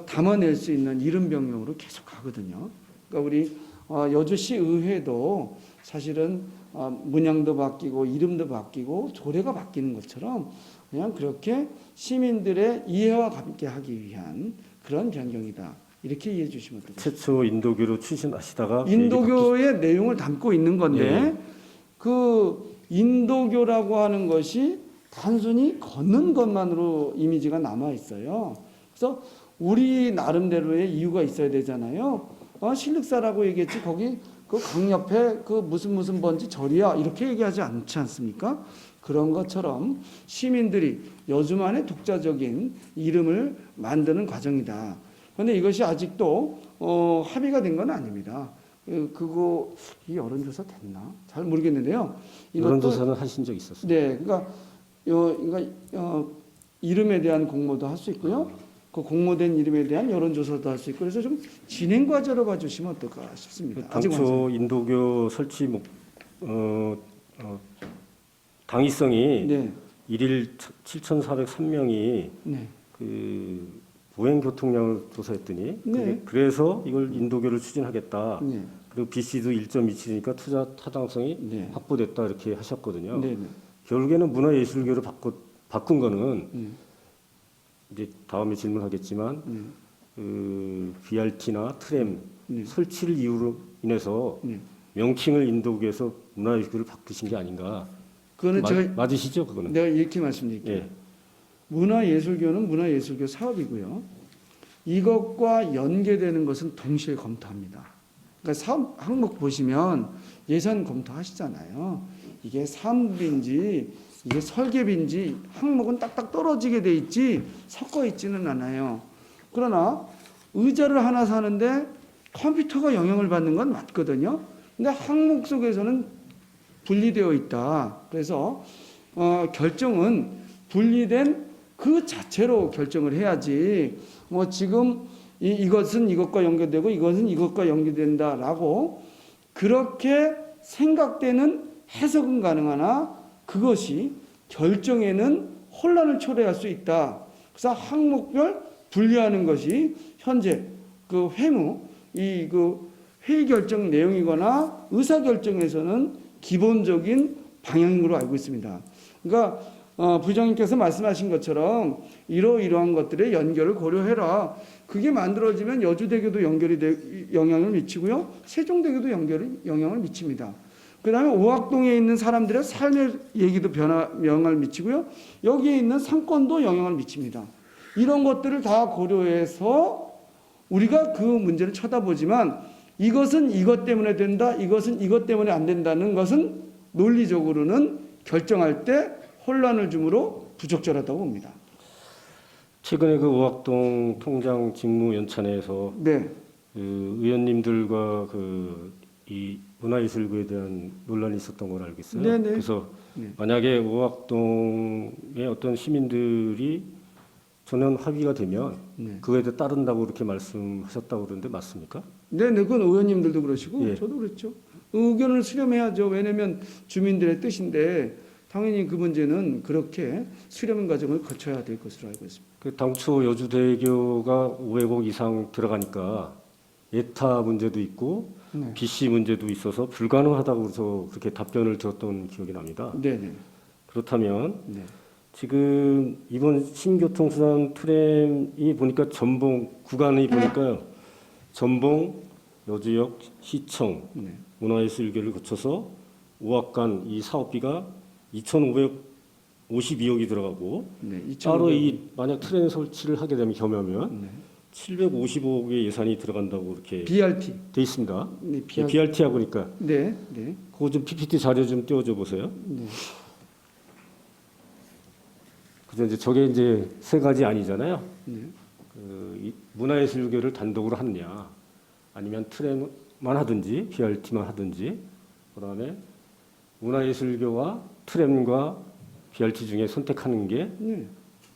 [SPEAKER 2] 담아낼 수 있는 이름 변경으로 계속 가거든요. 그러니까 우리 여주시 의회도 사실은 문양도 바뀌고 이름도 바뀌고 조례가 바뀌는 것처럼 그냥 그렇게 시민들의 이해와 함께 하기 위한 그런 변경이다. 이렇게 이해해 주시면 됩니다.
[SPEAKER 1] 최초 인도교로 추진하시다가
[SPEAKER 2] 인도교의 내용을 담고 있는 건데 그 인도교라고 하는 것이 단순히 걷는 것만으로 이미지가 남아 있어요. 그래서 우리 나름대로의 이유가 있어야 되잖아요. 신륵사라고 얘기했지 거기 그 강 옆에 그 무슨 번지 절이야 이렇게 얘기하지 않지 않습니까? 그런 것처럼 시민들이 여주만의 독자적인 이름을 만드는 과정이다. 그런데 이것이 아직도 합의가 된 건 아닙니다. 그거 이 여론조사 됐나? 잘 모르겠는데요.
[SPEAKER 1] 여론조사는 하신 적 있었어요?
[SPEAKER 2] 네, 그러니까 이름에 대한 공모도 할 수 있고요. 그 공모된 이름에 대한 여론조사도 할 수 있고 그래서 좀 진행 과제로 봐주시면 어떨까 싶습니다.
[SPEAKER 1] 당초 인도교 설치 당위성이
[SPEAKER 2] 네,
[SPEAKER 1] 일일 7,403명이
[SPEAKER 2] 네,
[SPEAKER 1] 그 보행 교통량을 조사했더니
[SPEAKER 2] 네.
[SPEAKER 1] 그래서 이걸 인도교를 추진하겠다.
[SPEAKER 2] 네,
[SPEAKER 1] 그리고 BC도 1.27이니까 투자 타당성이
[SPEAKER 2] 네,
[SPEAKER 1] 확보됐다 이렇게 하셨거든요.
[SPEAKER 2] 네, 네.
[SPEAKER 1] 결국에는 문화예술교를 바꾼 거는
[SPEAKER 2] 음,
[SPEAKER 1] 이제 다음에 질문하겠지만 BRT나 트램
[SPEAKER 2] 네.
[SPEAKER 1] 설치를 이유로 인해서
[SPEAKER 2] 네.
[SPEAKER 1] 명칭을 인도교에서 문화예술교를 바꾸신 게 아닌가.
[SPEAKER 2] 그거는 제가
[SPEAKER 1] 맞으시죠, 그거는?
[SPEAKER 2] 내가 이렇게 말씀드릴게요.
[SPEAKER 1] 예.
[SPEAKER 2] 문화예술교는 문화예술교 사업이고요. 이것과 연계되는 것은 동시에 검토합니다. 그러니까 사업 항목 보시면 예산 검토하시잖아요. 이게 사업인지 이게 설계비인지 항목은 딱딱 떨어지게 돼 있지 섞어 있지는 않아요. 그러나 의자를 하나 사는데 컴퓨터가 영향을 받는 건 맞거든요. 근데 항목 속에서는 분리되어 있다. 그래서 결정은 분리된 그 자체로 결정을 해야지 뭐 지금 이것은 이것과 연결되고 이것은 이것과 연결된다라고 그렇게 생각되는 해석은 가능하나 그것이 결정에는 혼란을 초래할 수 있다. 그래서 항목별 분리하는 것이 현재 그 그 회의 결정 내용이거나 의사 결정에서는 기본적인 방향으로 알고 있습니다. 그러니까 부장님께서 말씀하신 것처럼 이러이러한 것들의 연결을 고려해라. 그게 만들어지면 여주대교도 영향을 미치고요. 세종대교도 영향을 미칩니다. 그 다음에 오학동에 있는 사람들의 삶의 얘기도 영향을 미치고요. 여기에 있는 상권도 영향을 미칩니다. 이런 것들을 다 고려해서 우리가 그 문제를 쳐다보지만 이것은 이것 때문에 된다, 이것은 이것 때문에 안 된다는 것은 논리적으로는 결정할 때 혼란을 주므로 부적절하다고 봅니다.
[SPEAKER 1] 최근에 그 오학동 통장 직무 연찬회에서
[SPEAKER 2] 네,
[SPEAKER 1] 그 의원님들과 이 문화예술부에 대한 논란이 있었던 걸 알고 있어요.
[SPEAKER 2] 네네.
[SPEAKER 1] 그래서
[SPEAKER 2] 네.
[SPEAKER 1] 만약에 오학동의 어떤 시민들이 전원 합의가 되면
[SPEAKER 2] 네.
[SPEAKER 1] 그거에 대해 따른다고 그렇게 말씀하셨다고 그러는데 맞습니까?
[SPEAKER 2] 네, 그건 의원님들도 그러시고
[SPEAKER 1] 예.
[SPEAKER 2] 저도 그랬죠. 의견을 수렴해야죠. 왜냐하면 주민들의 뜻인데 당연히 그 문제는 그렇게 수렴 과정을 거쳐야 될 것으로 알고 있습니다.
[SPEAKER 1] 그 당초 여주대교가 500억 이상 들어가니까 예타 문제도 있고
[SPEAKER 2] 네,
[SPEAKER 1] BC 문제도 있어서 불가능하다고 해서 그렇게 답변을 들었던 기억이 납니다.
[SPEAKER 2] 네, 네,
[SPEAKER 1] 그렇다면
[SPEAKER 2] 네,
[SPEAKER 1] 지금 이번 신교통수단 트램이 보니까 전봉 구간이 보니까요. 전봉, 여주역, 시청,
[SPEAKER 2] 네,
[SPEAKER 1] 문화예술계를 거쳐서 오악간 이 사업비가 2,552억이 들어가고
[SPEAKER 2] 네.
[SPEAKER 1] 따로 만약 트램 설치를 하게 되면 겸하면
[SPEAKER 2] 네.
[SPEAKER 1] 755억의 예산이 들어간다고 이렇게
[SPEAKER 2] BRT.
[SPEAKER 1] 돼 있습니다.
[SPEAKER 2] 네,
[SPEAKER 1] BRT하고 보니까
[SPEAKER 2] 네, 네,
[SPEAKER 1] 그거 좀 PPT 자료 좀 띄워줘 보세요.
[SPEAKER 2] 네.
[SPEAKER 1] 그래서 이제 저게 이제 세 가지 아니잖아요.
[SPEAKER 2] 네.
[SPEAKER 1] 이 문화예술계를 단독으로 하느냐, 아니면 트램만 하든지 BRT만 하든지, 그다음에 문화예술교와 트램과 BRT 중에 선택하는 게
[SPEAKER 2] 네.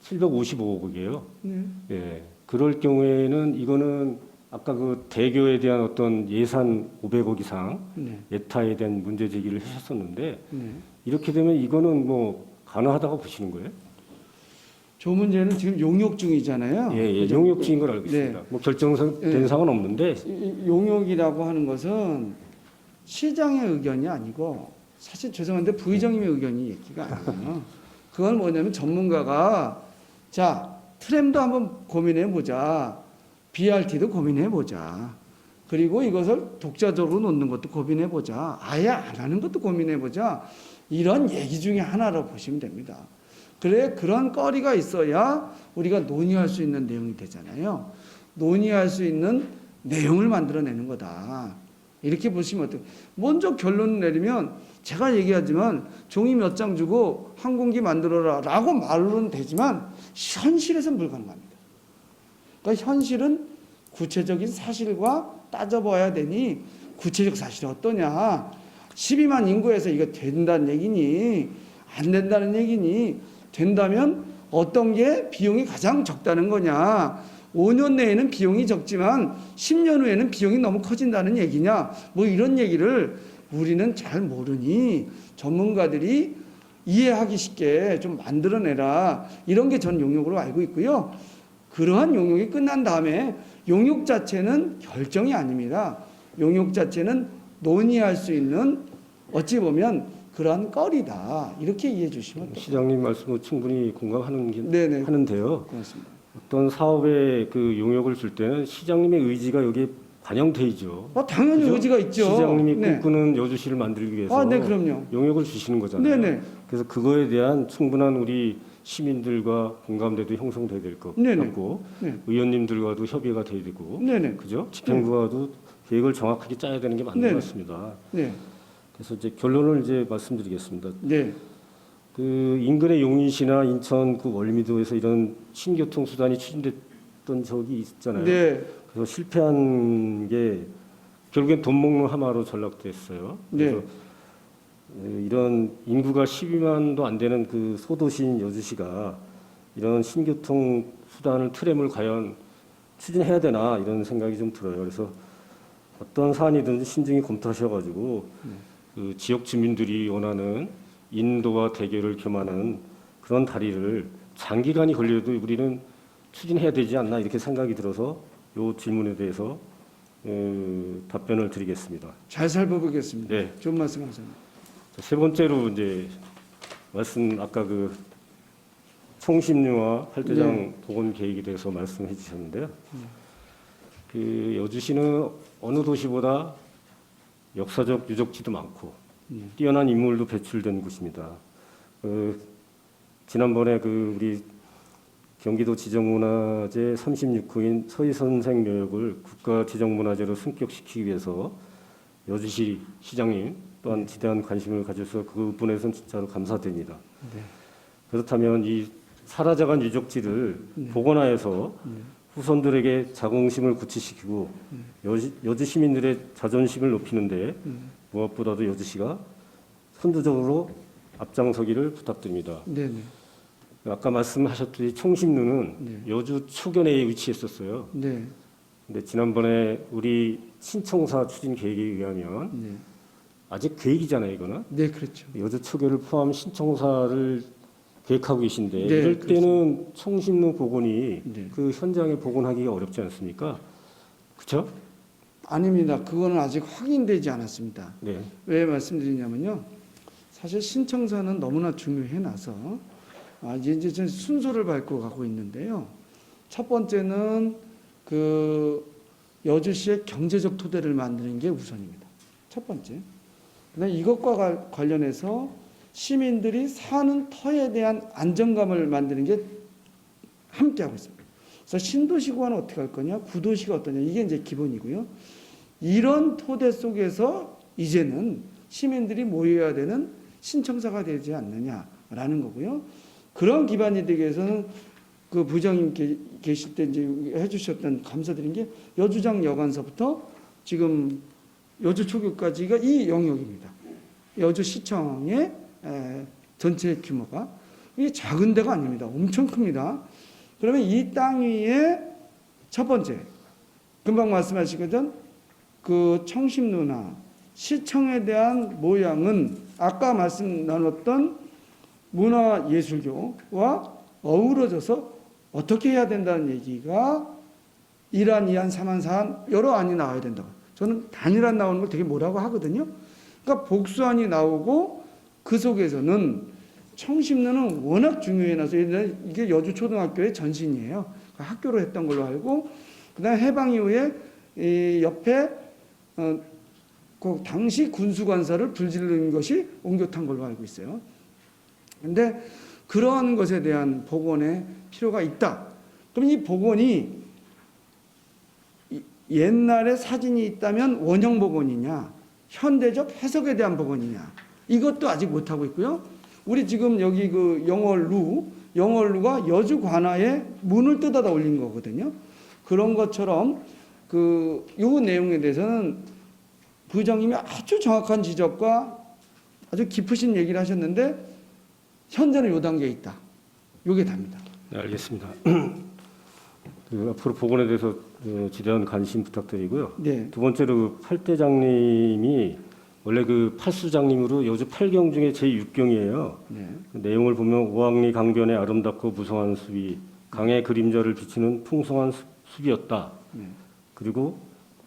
[SPEAKER 1] 755억이에요.
[SPEAKER 2] 네.
[SPEAKER 1] 예, 그럴 경우에는 이거는 아까 그 대교에 대한 어떤 예산 500억 이상
[SPEAKER 2] 네.
[SPEAKER 1] 예타에 대한 문제 제기를 하셨었는데
[SPEAKER 2] 네.
[SPEAKER 1] 이렇게 되면 이거는 뭐 가능하다고 보시는 거예요?
[SPEAKER 2] 저 문제는 지금 용역 중이잖아요.
[SPEAKER 1] 예, 예,
[SPEAKER 2] 그죠?
[SPEAKER 1] 용역지인 걸 알고
[SPEAKER 2] 네.
[SPEAKER 1] 있습니다. 뭐 결정된
[SPEAKER 2] 예.
[SPEAKER 1] 사항은 없는데
[SPEAKER 2] 용역이라고 하는 것은 시장의 의견이 아니고 사실 죄송한데 부의장님의 의견이 얘기가 아니에요. 그건 뭐냐면 전문가가 자 트램도 한번 고민해 보자, BRT도 고민해 보자, 그리고 이것을 독자적으로 놓는 것도 고민해 보자, 아예 안 하는 것도 고민해 보자, 이런 얘기 중에 하나로 보시면 됩니다. 그래 그런 거리가 있어야 우리가 논의할 수 있는 내용이 되잖아요. 논의할 수 있는 내용을 만들어내는 거다. 이렇게 보시면 어때요? 먼저 결론을 내리면 제가 얘기하지만 종이 몇 장 주고 항공기 만들어라 라고 말로는 되지만 현실에서는 불가능합니다. 그러니까 현실은 구체적인 사실과 따져봐야 되니 구체적 사실이 어떠냐. 12만 인구에서 이거 된다는 얘기니 안 된다는 얘기니 된다면 어떤 게 비용이 가장 적다는 거냐. 5년 내에는 비용이 적지만 10년 후에는 비용이 너무 커진다는 얘기냐. 뭐 이런 얘기를 우리는 잘 모르니 전문가들이 이해하기 쉽게 좀 만들어내라. 이런 게 전 용역으로 알고 있고요. 그러한 용역이 끝난 다음에 용역 자체는 결정이 아닙니다. 용역 자체는 논의할 수 있는 어찌 보면 그러한 거리다. 이렇게 이해해 주시면 됩니다.
[SPEAKER 1] 시장님 말씀을 충분히 공감하는 게
[SPEAKER 2] 네네.
[SPEAKER 1] 하는데요.
[SPEAKER 2] 고맙습니다.
[SPEAKER 1] 어떤 사업에 그 용역을 줄 때는 시장님의 의지가 여기에 반영돼 있죠.
[SPEAKER 2] 당연히
[SPEAKER 1] 그죠?
[SPEAKER 2] 의지가 있죠.
[SPEAKER 1] 시장님이
[SPEAKER 2] 네.
[SPEAKER 1] 꿈꾸는 여주시를 만들기 위해서
[SPEAKER 2] 네, 그럼요.
[SPEAKER 1] 용역을 주시는 거잖아요.
[SPEAKER 2] 네네.
[SPEAKER 1] 그래서 그거에 대한 충분한 우리 시민들과 공감대도 형성돼야 될 것
[SPEAKER 2] 네네.
[SPEAKER 1] 같고
[SPEAKER 2] 네.
[SPEAKER 1] 의원님들과도 협의가 돼야 되고
[SPEAKER 2] 네네.
[SPEAKER 1] 그죠? 집행부와도 계획을 정확하게 짜야 되는 게 맞는
[SPEAKER 2] 네네.
[SPEAKER 1] 것 같습니다.
[SPEAKER 2] 네.
[SPEAKER 1] 그래서 이제 결론을 이제 말씀드리겠습니다.
[SPEAKER 2] 네.
[SPEAKER 1] 그 인근의 용인시나 인천 그 월미도에서 이런 신교통 수단이 추진됐던 적이 있잖아요.
[SPEAKER 2] 네.
[SPEAKER 1] 그래서 실패한 게 결국엔 돈 먹는 하마로 전락됐어요. 그래서
[SPEAKER 2] 네.
[SPEAKER 1] 이런 인구가 12만도 안 되는 그 소도시인 여주시가 이런 신교통 수단을 트램을 과연 추진해야 되나 이런 생각이 좀 들어요. 그래서 어떤 사안이든지 신중히 검토하셔가지고 그 지역 주민들이 원하는 인도와 대교를 겸하는 그런 다리를 장기간이 걸려도 우리는 추진해야 되지 않나 이렇게 생각이 들어서 이 질문에 대해서 답변을 드리겠습니다.
[SPEAKER 2] 잘 살펴보겠습니다.
[SPEAKER 1] 네.
[SPEAKER 2] 좋은 말씀 감사합니다.
[SPEAKER 1] 세 번째로 이제 말씀 아까 그 총심류와 팔대장
[SPEAKER 2] 네.
[SPEAKER 1] 복원 계획에 대해서 말씀해 주셨는데요. 그 여주시는 어느 도시보다 역사적 유적지도 많고 뛰어난 인물도 배출된 곳입니다. 지난번에 그 우리 경기도 지정문화재 36호인 서희선생묘역을 국가 지정문화재로 승격시키기 위해서 여주시 시장님 또한 지대한 관심을 가져서 그 부분에서는 진짜로 감사드립니다.
[SPEAKER 2] 네.
[SPEAKER 1] 그렇다면 이 사라져간 유적지를 복원하여서 후손들에게 자긍심을 굳히시키고 여주 시민들의 자존심을 높이는데 무엇보다도 여주시가 선두적으로 앞장서기를 부탁드립니다.
[SPEAKER 2] 네네.
[SPEAKER 1] 아까 말씀하셨듯이 총심루는
[SPEAKER 2] 네.
[SPEAKER 1] 여주 초견에 위치했었어요.
[SPEAKER 2] 네.
[SPEAKER 1] 근데 지난번에 우리 신청사 추진 계획에 의하면
[SPEAKER 2] 네.
[SPEAKER 1] 아직 계획이잖아요, 이거는.
[SPEAKER 2] 네, 그렇죠.
[SPEAKER 1] 여주 초교를 포함 신청사를 계획하고 계신데
[SPEAKER 2] 네,
[SPEAKER 1] 이럴 때는 총심루 복원이
[SPEAKER 2] 네.
[SPEAKER 1] 그 현장에 복원하기가 어렵지 않습니까? 그렇죠?
[SPEAKER 2] 아닙니다. 그거는 아직 확인되지 않았습니다.
[SPEAKER 1] 네.
[SPEAKER 2] 왜 말씀드리냐면요. 사실 신청사는 너무나 중요해놔서 이제 좀 순서를 밟고 가고 있는데요. 첫 번째는 그 여주시의 경제적 토대를 만드는 게 우선입니다. 첫 번째. 그다음에 이것과 관련해서 시민들이 사는 터에 대한 안정감을 만드는 게 함께 하고 있습니다. 그래서 신도시구는 어떻게 할 거냐, 구도시가 어떠냐, 이게 이제 기본이고요. 이런 토대 속에서 이제는 시민들이 모여야 되는 신청사가 되지 않느냐라는 거고요. 그런 기반이 되기 위해서는 그 부장님 계실 때 이제 해주셨던 감사드린 게 여주장 여관서부터 지금 여주 초교까지가 이 영역입니다. 여주시청의 전체 규모가 이게 작은 데가 아닙니다. 엄청 큽니다. 그러면 이 땅 위에 첫 번째 금방 말씀하시거든 그 청심루나 시청에 대한 모양은 아까 말씀 나눴던 문화예술교와 어우러져서 어떻게 해야 된다는 얘기가 1안, 2안, 3안, 4안 여러 안이 나와야 된다고. 저는 단일안 나오는 걸 되게 뭐라고 하거든요. 그러니까 복수안이 나오고 그 속에서는 청심루는 워낙 중요해놔서 이게 여주초등학교의 전신이에요. 학교로 했던 걸로 알고 그다음에 해방 이후에 이 옆에 그 당시 군수관사를 불지르는 것이 옹교탄 걸로 알고 있어요. 그런데 그러한 것에 대한 복원의 필요가 있다. 그럼 이 복원이 옛날에 사진이 있다면 원형 복원이냐, 현대적 해석에 대한 복원이냐, 이것도 아직 못하고 있고요. 우리 지금 여기 그 영월루가 여주 관아에 문을 뜯어다 올린 거거든요. 그런 것처럼 요 내용에 대해서는 부의장님이 아주 정확한 지적과 아주 깊으신 얘기를 하셨는데 현재는 요 단계에 있다. 요게 답니다.
[SPEAKER 1] 네, 알겠습니다. 앞으로 복원에 대해서 지대한 관심 부탁드리고요.
[SPEAKER 2] 네.
[SPEAKER 1] 두 번째로 그 팔대장님이 원래 그 팔수장님으로 여주 8경 중에 제6경이에요.
[SPEAKER 2] 네.
[SPEAKER 1] 그 내용을 보면 오왕리 강변의 아름답고 무성한 숲이 강의 그림자를 비치는 풍성한 숲이었다.
[SPEAKER 2] 네.
[SPEAKER 1] 그리고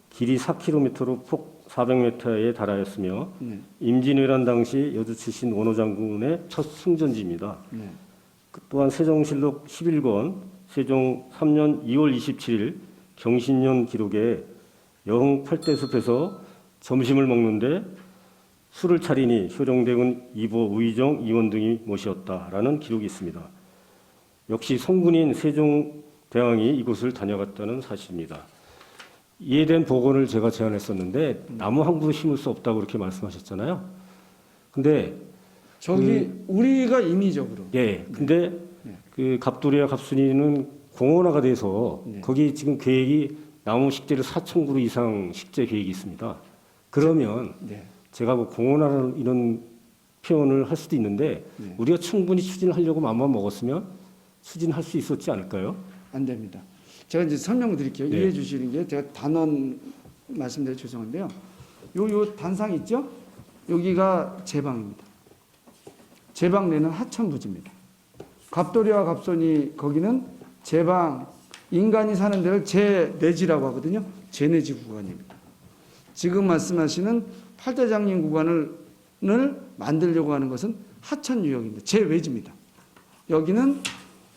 [SPEAKER 1] 길이 4km로 폭 400m에 달하였으며
[SPEAKER 2] 네.
[SPEAKER 1] 임진왜란 당시 여주 출신 원호 장군의 첫 승전지입니다.
[SPEAKER 2] 네.
[SPEAKER 1] 또한 세종실록 11권 세종 3년 2월 27일 경신년 기록에 여흥 팔대숲에서 점심을 먹는데 술을 차리니 효령대군 이보 의정 이원 등이 모시었다라는 기록이 있습니다. 역시 성군인 세종대왕이 이곳을 다녀갔다는 사실입니다. 이에 대한 복원을 제가 제안했었는데 나무 한 그루 심을 수 없다고 그렇게 말씀하셨잖아요. 근데
[SPEAKER 2] 저기 우리가 임의적으로
[SPEAKER 1] 근데
[SPEAKER 2] 네.
[SPEAKER 1] 그 갑돌이와 갑순이는 공원화가 돼서
[SPEAKER 2] 네.
[SPEAKER 1] 거기 지금 계획이 나무 식재를 4,000그루 이상 식재 계획이 있습니다. 그러면
[SPEAKER 2] 네.
[SPEAKER 1] 제가 뭐 공원화라는 이런 표현을 할 수도 있는데
[SPEAKER 2] 네.
[SPEAKER 1] 우리가 충분히 추진하려고 마음만 먹었으면 추진할 수 있었지 않을까요?
[SPEAKER 2] 안 됩니다. 제가 이제 설명을 드릴게요.
[SPEAKER 1] 네.
[SPEAKER 2] 이해해 주시는 게 제가 단원 말씀드려 죄송한데요. 요 단상 있죠? 여기가 제방입니다. 제방 내는 하천부지입니다. 갑돌이와 갑손이 거기는 제방 인간이 사는 데를 제내지라고 하거든요. 제내지 구간입니다. 지금 말씀하시는 팔대장님 구간을 만들려고 하는 것은 하천유역입니다. 제외지입니다. 여기는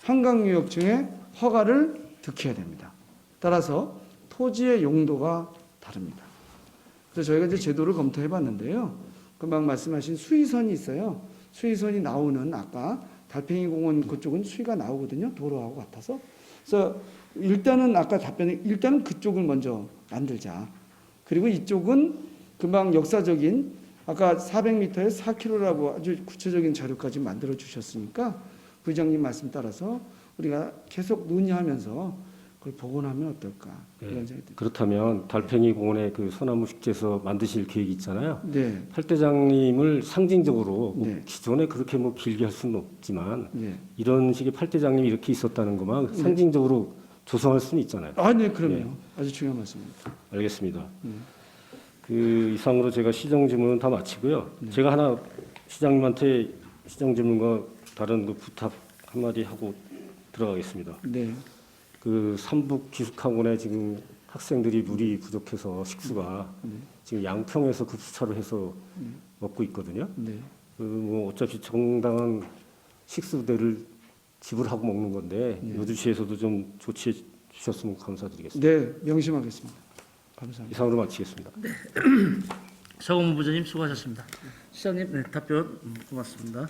[SPEAKER 2] 한강유역청의 허가를 득해야 됩니다. 따라서 토지의 용도가 다릅니다. 그래서 저희가 이제 제도를 검토해 봤는데요. 금방 말씀하신 수위선이 있어요. 수위선이 나오는 아까 달팽이 공원 그쪽은 수위가 나오거든요. 도로하고 같아서. 그래서 일단은 아까 답변에 일단은 그쪽을 먼저 만들자. 그리고 이쪽은 금방 역사적인 아까 400m에 4km라고 아주 구체적인 자료까지 만들어 주셨으니까 부의장님 말씀 따라서 우리가 계속 논의하면서 그걸 복원하면 어떨까 이런 생각이 듭니다.
[SPEAKER 1] 그렇다면 달팽이 공원의 그 소나무 식재서 만드실 계획이 있잖아요.
[SPEAKER 2] 네,
[SPEAKER 1] 팔대장님을 상징적으로 뭐
[SPEAKER 2] 네.
[SPEAKER 1] 기존에 그렇게 뭐 길게 할 수는 없지만
[SPEAKER 2] 네.
[SPEAKER 1] 이런 식의 팔대장님이 이렇게 있었다는 것만 상징적으로 조성할 수는 있잖아요.
[SPEAKER 2] 아, 네, 그럼요.
[SPEAKER 1] 네.
[SPEAKER 2] 아주 중요한 말씀입니다.
[SPEAKER 1] 알겠습니다. 그 이상으로 제가 시정 질문은 다 마치고요. 제가 하나 시장님한테 시정 질문과 다른 그 부탁 한마디 하고 들어가겠습니다.
[SPEAKER 2] 네,
[SPEAKER 1] 그 삼북 기숙학원에 지금 학생들이 물이 부족해서 식수가 지금 양평에서 급수차로 해서 먹고 있거든요.
[SPEAKER 2] 네,
[SPEAKER 1] 그 뭐 어차피 정당한 식수대를 지불하고 먹는 건데 여주시에서도 좀 조치해 주셨으면 감사드리겠습니다.
[SPEAKER 2] 네, 명심하겠습니다. 감사합니다.
[SPEAKER 1] 이상으로 마치겠습니다.
[SPEAKER 3] 서공무 부장님 수고하셨습니다. 시장님 답변 고맙습니다.